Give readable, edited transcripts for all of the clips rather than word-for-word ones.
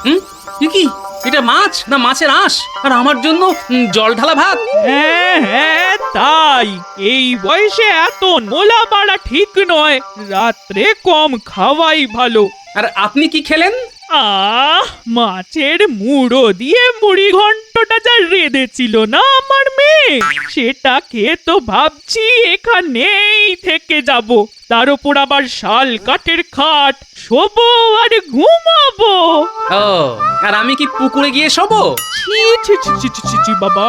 কি এটা মাছ না মাছের আঁশ আর আমার জন্য জল ঢালা ভাত? হ্যাঁ হ্যাঁ তাই, এই বয়সে এত নোলা পাড়া ঠিক নয়, রাত্রে কম খাওয়াই ভালো। আর আপনি কি খেলেন? মাছের মুড়ো দিয়ে মুড়ি ঘন্টটা যা রেঁধেছিল না আমার মেয়ে, সেটা খেয়ে তো ভাবছি এখানেই থেকে যাব। তার উপর আবার শাল কাঠের খাট, শোবো আর ঘুমাবো। ও, আর আমি কি পুকুরে গিয়ে শোবো? ছি ছি ছি ছি ছি ছি ছি বাবা,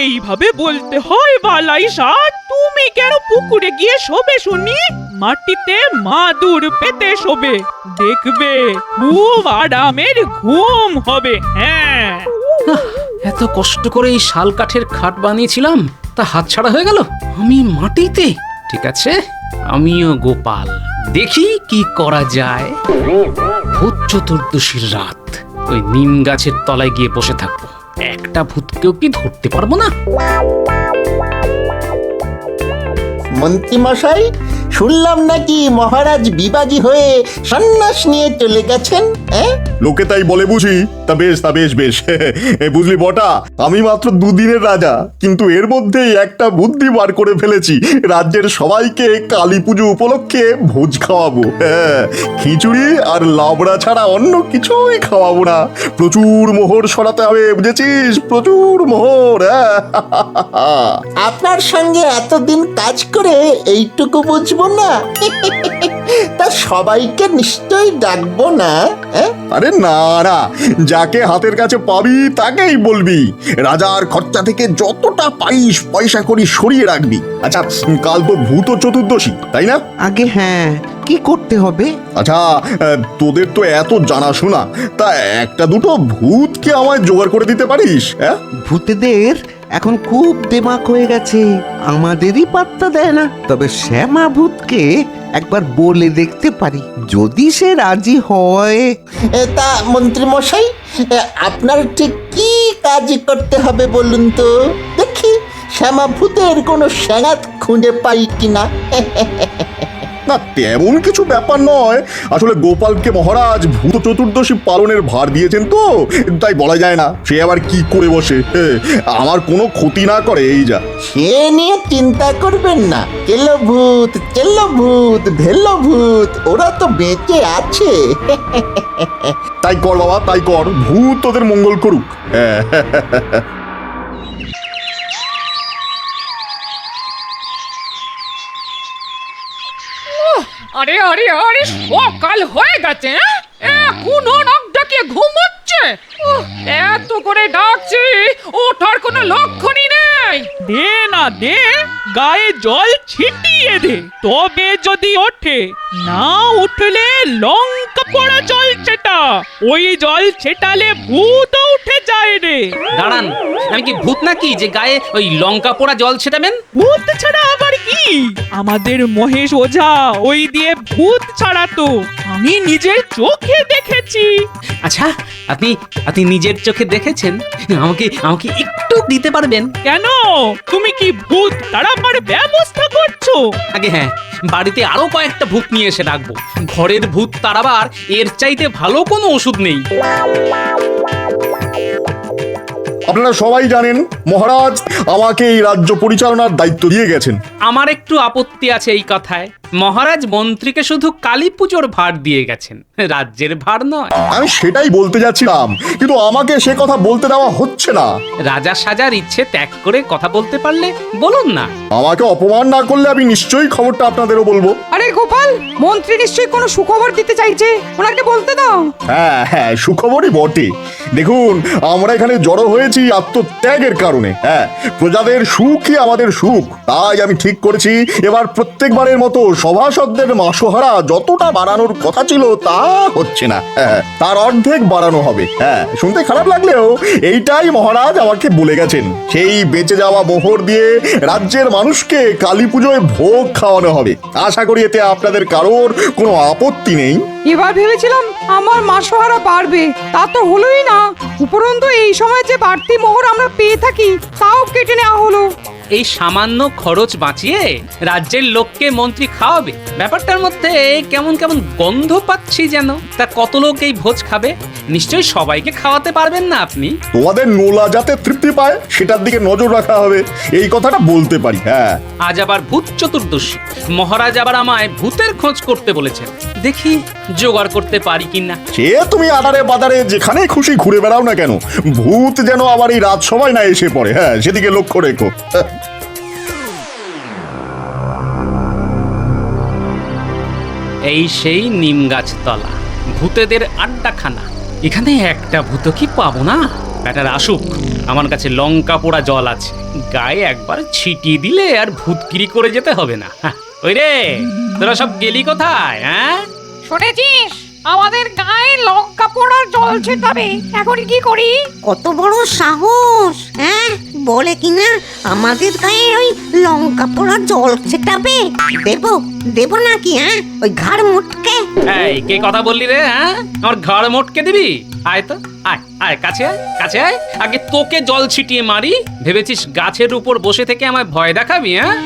এইভাবে বলতে হয় বালাই ষাট? তুমি কেন পুকুরে গিয়ে শোবে শুনি? মাটিতে মাদুর পেতে শোবে, দেখবে খুব আরামের ঘুম হবে। হ্যাঁ, এত কষ্ট করে এই শাল কাঠের খাট বানিয়েছিলাম, তা হাতছাড়া হয়ে গেল। আমি মাটিতে? ঠিক আছে, আমিও গোপাল, দেখি কি করা যায়। ভূত চতুর্দশীর রাত ওই নিম গাছের তলায় গিয়ে বসে থাকবো, একটা ভূতকেও কি ধরতে পারবো না। মন্ত্রী মশাই, শুনলাম নাকি মহারাজ বিবাজি হয়ে সন্ন্যাস নিয়ে চলে গেছেন? লোকে তাই বলে বুঝি। তা বেশ বেশ বুঝলি বটা, আমি মাত্র দুদিনের রাজা, কিন্তু এর মধ্যেই একটা বুদ্ধি বার করে ফেলেছি। রাজ্যের সবাইকে কালী পুজো উপলক্ষে ভোজ খাওয়াবো। খিচুড়ি আর লাবড়া ছাড়া অন্য কিছুই খাওয়াবো না। প্রচুর মোহর সরাতে হবে, বুঝেছিস? প্রচুর মোহর। আপনার সঙ্গে এতদিন কাজ করে এইটুকু বুঝবো না? তা সবাইকে নিশ্চয়ই ডাকবো না? আরে না না, যাকে হাতের কাছে পাবি তাকেই বলবি। রাজার খরচা থেকে যতটা পাইস পয়সা করি সরিয়ে রাখবি। আচ্ছা, কাল তো ভূত চতুর্দশী, তাই না? আগে হ্যাঁ, কি করতে হবে? আচ্ছা, তোদের তো এত জানাশোনা, তা একটা দুটো ভূতকে আমায় জোগাড় করে দিতে পারিস? ভূতেদের এখন খুব দেমাক হয়ে গেছে, আমাদেরই পাত্তা দেয় না। তবে শ্যামা ভূতকে একবার বলে দেখতে পারি, যদি সে রাজি হয়। তা মন্ত্রী মশাই, আপনার ঠিক কি কাজ করতে হবে বলুন তো, দেখি শ্যামা ভূতের কোনো সেনাত খুঁজে পাই কিনা। না, তেমন কিছু ব্যাপার নয়। আসলে গোপালকে মহারাজ ভূত চতুর্দশী পালনের ভার দিয়েছেন তো, তাই বলা যায় না সে আবার কি করে বসে। আমার কোনো ক্ষতি না করে, এই যা। সে নিয়ে চিন্তা করবেন না, কেলো ভূত ভেলো ভূত, ওরা তো বেঁচে আছে। তাই কর বাবা, তাই কর, ভূত তোদের মঙ্গল করুক। আরে আরে আরে, সকাল হয়ে গেছে, এখন নাক ডাকিয়ে ঘুমোচ্ছে। এত করে ডাকছি, ওঠার কোনো লক্ষণই নেই। দে না দে, গায়ে জল ছিটিয়ে দে, তবে যদি ওঠে। না উঠলে লঙ্কা পোড়া জল ছেটা, ওই জল ছেটালে ভূত উঠে যায় রে। দাঁড়ান, আমি কি ভূত নাকি যে গায়ে ওই লঙ্কা পোড়া জল ছেটাবেন? ভূত ছাড়া আবার কি? আমাদের মহেশ ওঝা ওই দিয়ে ভূত ছাড়াতো, আমি নিজের চোখে দেখেছি। আচ্ছা, আপনি নিজের চোখে দেখেছেন? আমাকে আমাকে একটু দিতে পারবেন? কেন, তুমি কি ভূত তাড়াবার ব্যবস্থা করছো? আগে হ্যাঁ, বাড়িতে আরো কয়েকটা ভূত নিয়ে এসে রাখবো। ঘরের ভূত তাড়াবার এর চাইতে ভালো কোনো ওষুধ নেই। আপনারা সবাই জানেন মহারাজ আমাকে এই রাজ্য পরিচালনার দায়িত্ব দিয়ে গেছেন। আমার একটু আপত্তি আছে এই কথায়। মহারাজ মন্ত্রীকে শুধু কালী পুজোর ভার দিয়ে গেছেন, রাজ্যের ভার নয়। আমি সেটাই বলতে যাচ্ছিলাম, কিন্তু আমাকে সে কথা বলতে দেওয়া হচ্ছে না। রাজা সাজার ইচ্ছে ত্যাগ করে কথা বলতে পারলে বলুন না। আমাকে অপমান না করলে আমি নিশ্চয়ই খবরটা আপনাদেরও বলবো। আরে গোপাল, মন্ত্রী নিশ্চয়ই কোনো সুখবর দিতে চাইছে, ওনাকে বলতে দাও। হ্যাঁ, সুখবরই বটে। দেখুন, আমরা এখানে জড়ো হয়েছি আত্মত্যাগের কারণে। প্রজাদের সুখই আমাদের সুখ। তাই আমি ঠিক করেছি, এবার প্রত্যেকবারের মতো সভাসদদের মাসোহারা যতটা বাড়ানোর কথা ছিল তা হচ্ছে না, তার অর্ধেক বাড়ানো হবে। শুনতে খারাপ লাগলেও এইটাই মহারাজ আমাকে বলে গেছেন। সেই বেঁচে যাওয়া মোহর দিয়ে রাজ্যের মানুষকে কালী পুজোয় ভোগ খাওয়ানো হবে। আশা করি এতে আপনাদের কারোর কোনো আপত্তি নেই। এবার ভেবেছিলাম আমার মাসোহারা বাড়বে, তা তো হলোই না। উপরন্তু এই সময় যে বাড়তি মোহর আমরা পেয়ে থাকি তাও কেটে নেওয়া হলো। এই সামান্য খরচ বাঁচিয়ে রাজ্যের লোককে মন্ত্রী খাওয়াবে? ব্যাপারটার মধ্যে কেমন কেমন গন্ধ পাচ্ছি যেন। তা কত লোক এই ভোজ খাবে? নিশ্চয়ই সবাইকে খাওয়াতে পারবেন না আপনি। তোমাদের নোলা যাতে তৃপ্তি পায় সেটার দিকে নজর রাখা হবে, এই কথাটা বলতে পারি। হ্যাঁ, আজ আবার ভূত চতুর্দশী, মহারাজ আবার আমায় ভূতের খোঁজ করতে বলেছেন। দেখি জোগাড় করতে পারি কিনা। সে তুমি আদারে বাদারে যেখানে খুশি ঘুরে বেড়াও না কেন, ভূত যেন আবার এই রাজসভায় না এসে পড়ে। হ্যাঁ, সেদিকে লক্ষ্য রেখো। এই সেই নিম গাছ তলা, ভূতেদের আড্ডাখানা। এখানে একটা ভূত কি পাবো না? ব্যাটার আসুক, আমার কাছে লঙ্কা পোড়া জল আছে, গায়ে একবার ছিটিয়ে দিলে আর ভূতগিরি করে যেতে হবে না। ওই রে, তোরা সব গেলি কোথায়? হ্যাঁ, শুনেছিস আমাদের গায়ে লঙ্কা পোড়ার জল ছিটাবে, এখন কি করি? কত বড় সাহস, হ্যাঁ? বলে কিনা আমাদের গায়ে ওই লঙ্কা পোড়া জল ছেটাবে। দেব নাকি, হ্যাঁ? ওই ঘাড় মুটকে। এই কে কথা বললি রে? হ্যাঁ, আমার ঘাড় মোটকে দিবি? আয় তো, আয় আয়, কাছে আয়, কাছে আয়। আগে তোকে জল ছিটিয়ে মারি। ভেবেছিস গাছের উপর বসে থেকে আমায় ভয় দেখাবি? হ্যাঁ,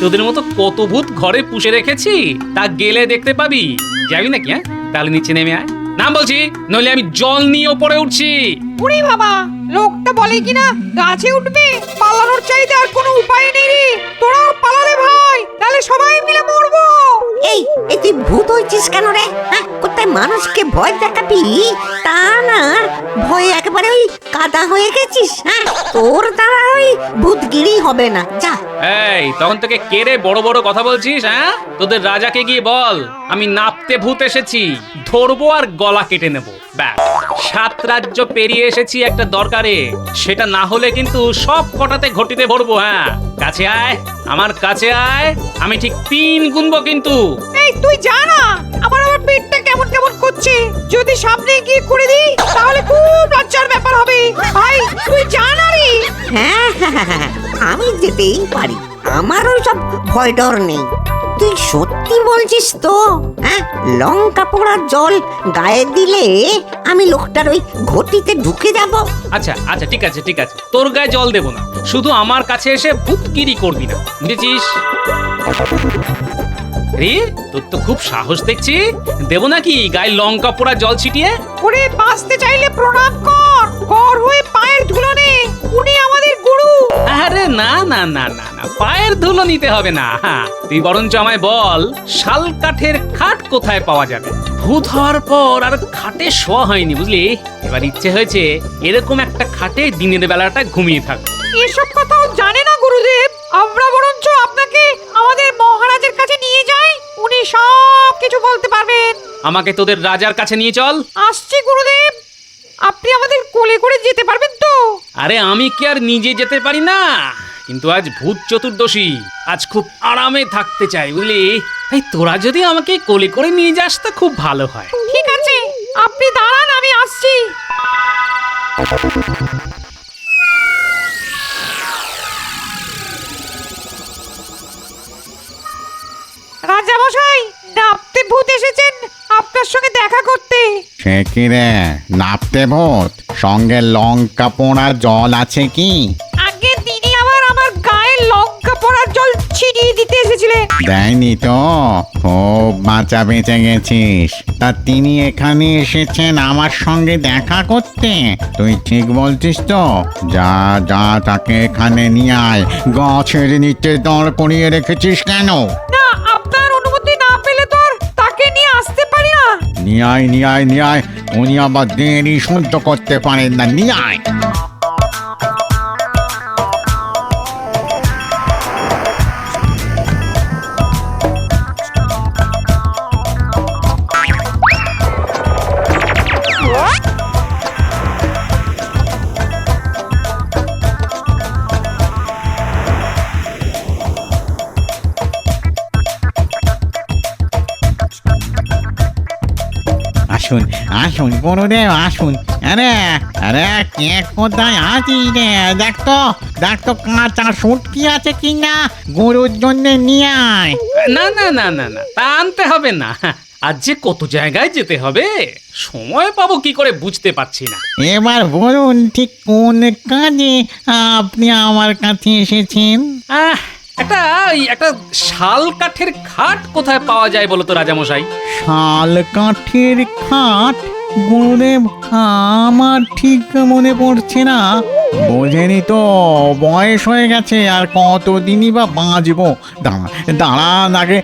তোদের মতো কত ভূত ঘরে পুষে রেখেছি, তা গেলে দেখতে পাবি। যাবি নাকি? হ্যাঁ, তাহলে নিচে নেমে আয়। নাম বলছি, নইলে আমি জল নিয়ে ওপরে উঠছি। উড়ি বাবা, লোকটা বলে কিনা গাছে উঠবে, পালানোর চাইতে আর কোনো উপায় নেই রে। তোরাও পালালে ভাই, তাহলে সবাই মিলে মরবো। এই তুই ভূত হয়েছিস কেন রে? হ্যাঁ, কোথায় মানুষকে ভয় দেখাবি তা না, ভয় একেবারে ওই কাদা হয়ে গেছিস। হ্যাঁ, তোর দ্বারা ওই ভূতগিরি হবে না, যা। এই, তখন থেকে কেড়ে বড় বড় কথা বলছিস? হ্যাঁ, তোদের রাজাকে গিয়ে বল আমি নাপতে ভূত এসেছি, ধরবো আর গলা কেটে নেবো। ব্যাস, 7 রাজ্য পেরিয়ে এসেছি একটা দরকারে, সেটা না হলে কিন্তু সব কটাতে ঘটিতে ভরবো। হ্যাঁ, কাছে আয়, আমার কাছে আয়, আমি ঠিক 3 গুনবো কিন্তু। এই তুই যা না, আমার পেটটা কেমন কেমন করছে। যদি সামনে গিয়ে করে দিই তাহলে খুব লজ্জার ব্যাপার হবে। ভাই তুই যা না রে। হ্যাঁ, আমি যেতেই পারি, আমার ওই সব ভয় ডর নেই। তুই সত্যি বলছিস তো? হ্যাঁ, লঙ্কা পোড়ার জল গায়ে দিলে আমি লোকটার ওই ঘটিতে ঢুকে যাব। আচ্ছা আচ্ছা, ঠিক আছে ঠিক আছে, তোর গায়ে জল দেবো না, শুধু আমার কাছে এসে ভূতগিরি করবি না, বুঝেছিস? রে, তোর তো খুব সাহস দেখছি। দেবো নাকি গায়ে লঙ্কা পোড়া জল ছিটিয়ে? ওরে, বাঁচতে চাইলে প্রণাম কর, কর হয়ে পায়ের ধুলো নে। উনি আমাদের গুরু। আরে না না না না না, পায়ের ধুলো নিতে হবে না। তুই বরঞ্চ আমায় বল, শাল কাঠের খাট কোথায় পাওয়া যাবে? ভূত হওয়ার পর আর খাটে শোয়া হয়নি, বুঝলি? এবার ইচ্ছে হয়েছে এরকম একটা খাটে দিনের বেলাটা ঘুমিয়ে থাক। এসব কথাও জানে না গুরুদেব। আমরা বরঞ্চ আপনাকে আমাদের মহারাজের কাছে নিয়ে যাই, উনি সব কিছু বলতে পারবেন। আমাকে তোদের রাজার কাছে নিয়ে চল। আসছি গুরুদেব, আপনি আমাদের কোলে করে যেতে পারবেন তো? আরে আমি কি আর নিজে যেতে পারি না? কিন্তু আজ ভূত চতুর্দশী, আজ খুব আরামে থাকতে চাই, বুঝলি? তাই তোরা যদি আমাকে কোলে করে নিয়ে যাস তা খুব ভালো হয়। ঠিক আছে, আপনি দাঁড়ান, আমি আসছি। রাজা মশাই, নাপতে ভূত এসেছেন আপনার সঙ্গে দেখা করতে। সে কি রে, নাপতে ভূত? সঙ্গে লঙ্কা পোড়া জল আছে কি? আগে তিনি আবার আমার গায়ে লঙ্কা পোড়ার জল ছিটিয়ে দিতে এসেছিলেন। দেয়নি তো? খুব বাঁচা বেঁচে গেছিস। তা তিনি এখানে এসেছেন আমার সঙ্গে দেখা করতে? তুই ঠিক বলছিস তো? যা যা, তাকে এখানে নিয়ে আয়। গাছের নিচে দাঁড় করিয়ে রেখেছিস কেন? না, আপনার অনুমতি না পেলে তো আর তাকে নিয়ে আসতে পারি না। নিয়ে আয়, নিয়ে আয়, নিয়ে আয়। উনি আবার দেরি সহ্য করতে পারেন না, নিয়ে আয়। আসুন আসুন গুরুদেব, আসুন। আরে আরে, কে কোথায় আছিস রে? দেখ তো কাঁচা শুটকি আছে কিনা, গরুর জন্য নিয়ে আয়। না না না না না, তা আনতে হবে না। আজ যে কত জায়গায় যেতে হবে, সময় পাবো কি করে বুঝতে পারছি না। এবার বলুন ঠিক কোন কাজে আপনি আমার কাছে এসেছেন? একটা শাল কাঠের খাট কোথায় পাওয়া যায় বলো তো রাজামশাই? শাল কাঠের খাট? গুরুদেব, আমার ঠিক মনে পড়ছে না। বোঝেনি তো, বয়স হয়ে গেছে, আর কতদিনই বা বাঁচবো। দাঁড়ান আগে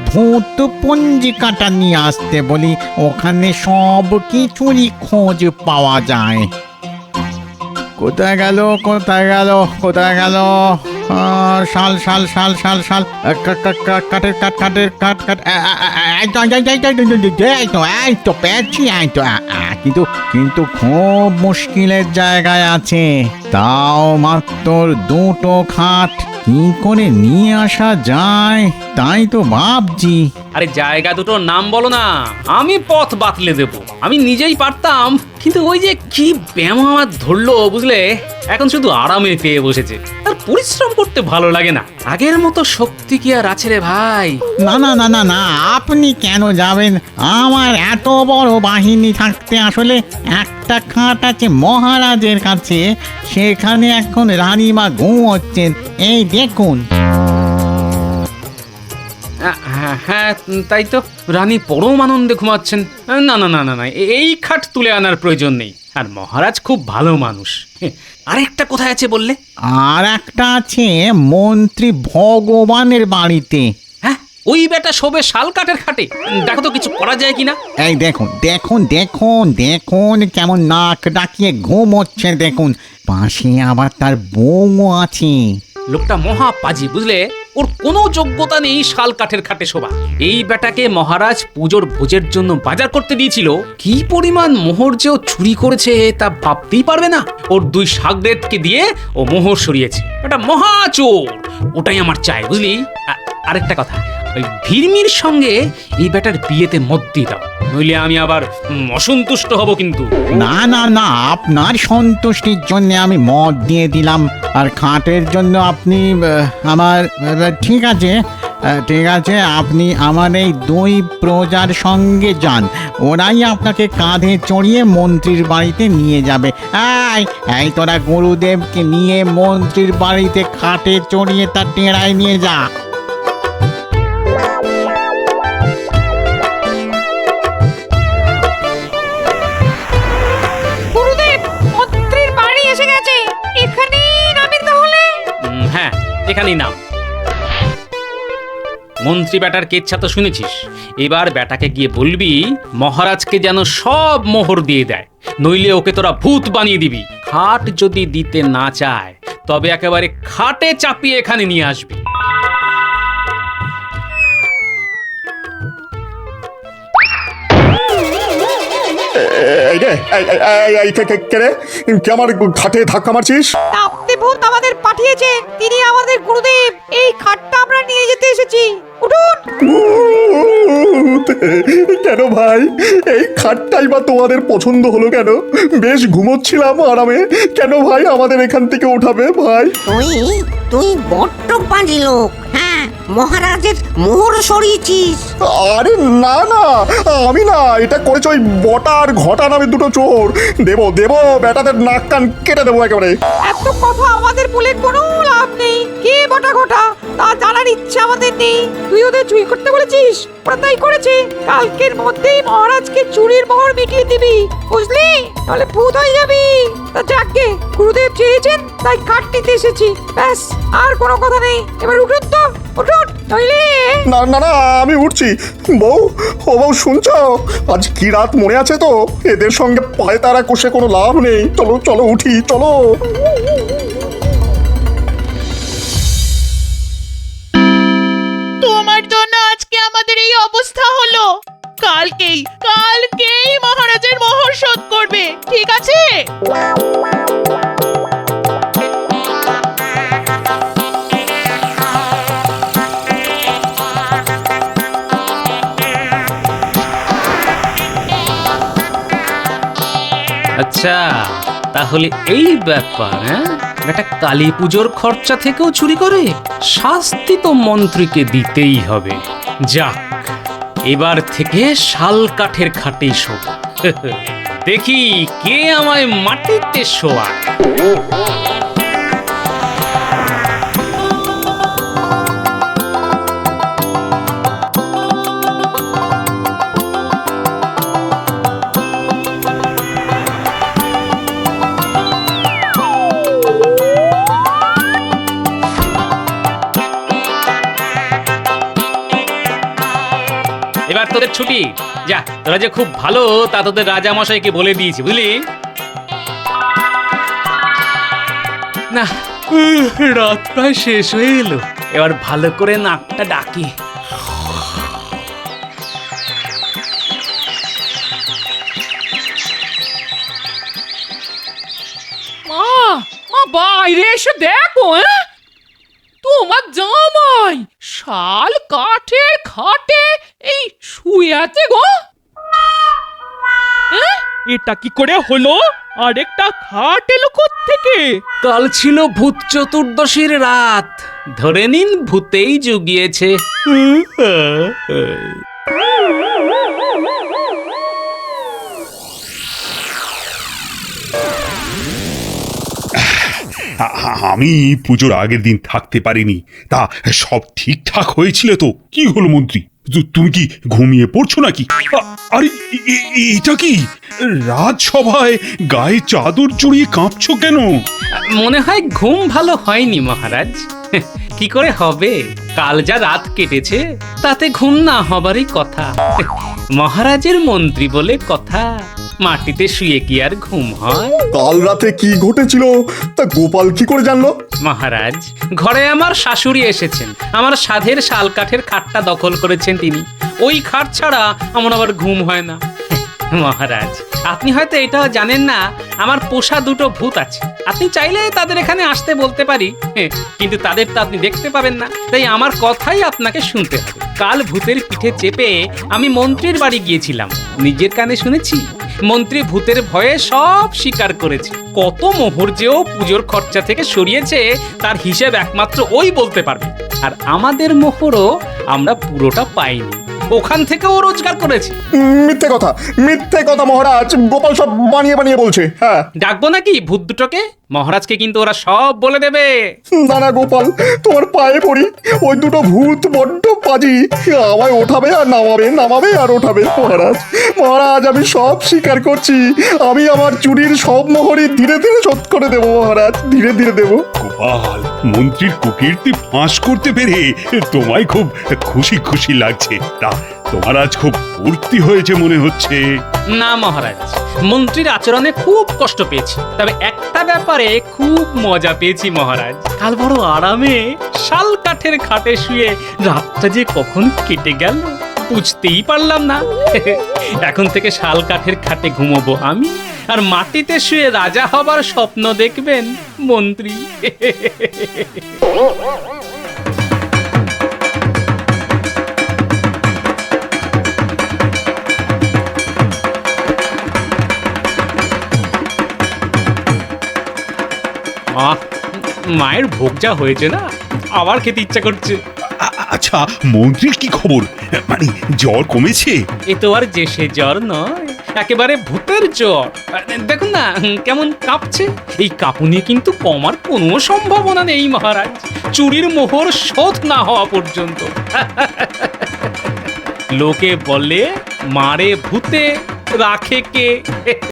ভূত পঞ্জিকাটা নিয়ে আসতে বলি, ওখানে সব কিছুরই খোঁজ পাওয়া যায়। কোথায় গেল কোথায় গেল কোথায় গেল? শাল শাল শাল শাল শাল কাঠের কাঠ কাঠের কাঠ কাঠ, এই তো পেয়েছি, এই তো। কিন্তু কিন্তু খুব মুশকিলের জায়গায় আছে, তাও মাত্র দুটো খাট। কি করে নিয়ে আসা যায় তাই তো ভাবছি। আরে জায়গা দুটোর নাম বলো না, আমি পথ বাতলে দেব। আমি নিজেই পারতাম, কিন্তু ওই যে কি ব্যায়াম আমার ধরলো বুঝলে, এখন শুধু আরামে পেয়ে বসেছে, আর পরিশ্রম করতে ভালো লাগে না। আগের মতো শক্তি কি আর আছে রে ভাই? না না না না না, আপনি কেন যাবেন? আমার এত বড় বাহিনী থাকতে আসলে একটা খাট আছে মহারাজের কাছে, সেখানে এখন রানীমা ঘুমোচ্ছেন, এই দেখুন। হ্যাঁ তাই তো, রানী পরম আনন্দে ঘুমাচ্ছেন। না না না না না, এই খাট তুলে আনার প্রয়োজন নেই। আর মহারাজ খুব ভালো মানুষ। আরেকটা কোথায় আছে বললে? আর একটা আছে মন্ত্রী ভগবানের বাড়িতে। হ্যাঁ, ওই বেটা শোবে শাল কাঠের খাটে। দেখো তো কিছু করা যায় কিনা। এই দেখুন দেখুন দেখুন দেখুন কেমন নাক ডাকিয়ে ঘুমোচ্ছে দেখুন, পাশে আবার তার বউ আছে। লোকটা মহা পাজি বুঝলে, ওর কোনো যোগ্যতা নেই শাল কাঠের খাটে শোভা। এই বেটাকে মহারাজ পুজোর ভোজের জন্য বাজার করতে দিয়েছিল, কি পরিমাণ মোহর যে ও চুরি করেছে তা ভাবতেই পারবে না। ওর দুই শাগরেদকে দিয়ে ও মোহর সরিয়েছে। এটা মহা চোর, ওটাই আমার চাই বুঝলি। আরেকটা কথা, ওই ভিড়মির সঙ্গে এই বেটার বিয়েতে মত দিয়ে দাও, নইলে আমি আবার অসন্তুষ্ট হব কিন্তু। না না না, আপনার সন্তুষ্টির জন্য আমি মত দিয়ে দিলাম, আর খাটের জন্য আপনি আমার ঠিক আছে ঠিক আছে, আপনি আমার এই দুই প্রজার সঙ্গে যান, ওরাই আপনাকে কাঁধে চড়িয়ে মন্ত্রীর বাড়িতে নিয়ে যাবে। এই তোরা গুরুদেবকে নিয়ে মন্ত্রীর বাড়িতে খাটে চড়িয়ে তার টেরায় নিয়ে যা। হ্যাঁ, এখানেই নাম। মন্ত্রী বেটার কেচ্ছা তো শুনেছিস, এবার বেটাকে গিয়ে বলবি মহারাজকে যেন সব মোহর দিয়ে দেয়, নইলে ওকে তোরা ভূত বানিয়ে দিবি। খাট যদি দিতে না চায় তবে একেবারে খাটে চাপিয়ে এখানে নিয়ে আসবি। এই রে, কে রে? কে আমার খাটে ধাক্কা মারছিস? আপনি ভূত আমাদের পাঠিয়েছে, তিনি আমাদের গুরুদেব। এই খাটটা আমরা নিয়ে যেতে এসেছি, উঠুন। কেন ভাই, এই খাটটাই বা তোমাদের পছন্দ হলো কেন? বেশ ঘুমোচ্ছিলাম আরামে, কেন ভাই আমাদের এখান থেকে উঠাবে ভাই? তুই বড্ড পাজি লোক। হ্যাঁ, মহারাজের মোহর সরিয়েছিস। আরে না না, আমি না, এটা করেছে ওই বটা আর ঘটা নামে দুটো চোর। দেবো দেবো, বেটাদের নাক কান কেটে দেবো একেবারে। এত কথা আমাদের বলে কোনো লাভ নেই। কে বটা ঘটা তা জানার ইচ্ছে আমাদের নেই। তুই ওদের চুরি করতে বলেছিস, ওরা তাই করেছে। কালকের মধ্যেই মহারাজকে চুরির মোহর মিটিয়ে দিবি, বুঝলি? তাহলে ভূত হয়ে যাবি। তা যাকে গুরুদেব চেয়েছেন তাই কাঠ নিতে এসেছি, ব্যাস, আর কোনো কথা নেই। এবার উঠুন তো, উঠুন, নইলে। না না না, আমি উঠছি। বউ, ও বউ শুনছো? আজ কি রাত মনে আছে তো? এদের সঙ্গে পায়ে তারা কষে কোনো লাভ নেই। চলো চলো উঠি, চলো। তোমার জন্য আজকে আমাদের এই অবস্থা হলো। কালকেই মহারাজের মোহর শোধ করবে, ঠিক আছে? আচ্ছা, তাহলে এই ব্যাপার। হ্যাঁ, একটা কালী পুজোর খরচা থেকেও চুরি করে, শাস্তি তো মন্ত্রীকে দিতেই হবে। যাক, এবার থেকে শাল কাঠের খাটেই শোব। দেখি কে আমায় মাটিতে শোয়ায়। এবার তোদের ছুটি, যা তোরা যে খুব ভালো তা তোদের রাজামশাইকে বলে দিয়েছি, বুঝলি? না, রাত প্রায় শেষ হয়ে এলো, এবার ভালো করে নাকটা ডাকি। মা, মা বাইরে এসে দেখো, তোমার জামাই শাল কাঠের খাটে এই শুয়ে আছে গো। এটা কি করে হলো? আরেকটা খাট এলো কোত্থেকে? কাল ছিল ভূত চতুর্দশীর রাত, ধরে নিন ভূতেই জুগিয়েছে। আমি পুজোর আগের দিন থাকতে পারিনি, তা সব ঠিকঠাক হয়েছিল তো? কি হলো মন্ত্রী, তুমি কি ঘুমিয়ে পড়ছো নাকি? আরে এটা কি রাজসভায় গায়ে চাদর জড়িয়ে কাঁপছো কেন? মনে হয় ঘুম ভালো হয়নি মহারাজ। কি করে হবে, কাল যা রাত কেটেছে তাতে ঘুম না হবারই কথা। মহারাজের মন্ত্রী বলে কথা, মাটিতে শুয়ে কি আর ঘুম হয়? কাল রাতে কি ঘটেছিল তা গোপাল কি করে জানলো? মহারাজ, ঘরে আমার শাশুড়ি এসেছেন, আমার সাধের শাল কাঠের খাটটা দখল করেছেন তিনি। ওই খাট ছাড়া আমার আবার ঘুম হয় না। মহারাজ, আপনি হয়তো এটাও জানেন না, আমার পোষা দুটো ভূত আছে। আপনি চাইলে তাদের এখানে আসতে বলতে পারি, কিন্তু তাদের তো আপনি দেখতে পাবেন না, তাই আমার কথাই আপনাকে শুনতে হবে। কাল ভূতের পিঠে চেপে আমি মন্ত্রীর বাড়ি গিয়েছিলাম, নিজের কানে শুনেছি মন্ত্রী ভূতের ভয়ে সব স্বীকার করেছে। কত মোহর যেও পুজোর খরচা থেকে সরিয়েছে তার হিসেব একমাত্র ওই বলতে পারবে। আর আমাদের মোহরও আমরা পুরোটা পাইনি, ওখান থেকে ও রোজগার করেছে। মিথ্যে কথা, মিথ্যে কথা মহারাজ, গোপাল সব বানিয়ে বানিয়ে বলছে। হ্যাঁ, ডাকবো নাকি ভূত দুটোকে? মহারাজকে কিন্তু ওরা সব বলে দেবে। না না গোপাল, তোমার পায়ে পড়ি, ওই দুটো ভূত বড্ড পাজি, আমায় ওঠাবে আর নামাবে, নামাবে আর ওঠাবে। মহারাজ, মহারাজ, আমি সব স্বীকার করছি, আমি আমার চুরির সব মোহরই ধীরে ধীরে শোধ করে দেবো মহারাজ, ধীরে ধীরে দেবো। গোপাল, মন্ত্রীর কুকীর্তি ফাঁস করতে পেরে তোমায় খুব খুশি খুশি লাগছে। তা তোমার আজ খুব ফুর্তি হয়েছে মনে হচ্ছে। না মহারাজ, মন্ত্রীর আচরণে খুব কষ্ট পেয়েছি, তবে একটা ব্যাপারে খুব মজা পেয়েছি মহারাজ। কাল বড় আরামে শাল কাঠের খাটে শুয়ে রাতটা যে কখন কেটে গেল বুঝতেই পারলাম না। এখন থেকে শাল কাঠের খাটে ঘুমোবো আমি, আর মাটিতে শুয়ে রাজা হবার স্বপ্ন দেখবেন মন্ত্রী। মায়ের ভোগ যা হয়েছে না, আবার খেতে ইচ্ছা করছে। আচ্ছা, মন্ত্রীর কি খবর? মানে জ্বর কমেছে? এ তো আর যে সে জ্বর নয়, একেবারে ভূতের জ্বর। দেখুন না কেমন কাঁপছে। এই কাঁপুনি কিন্তু কমার কোনো সম্ভাবনা নেই মহারাজ, চুরির মোহর শোধ না হওয়া পর্যন্ত। লোকে বলে মারে ভূতে, রাখে কে।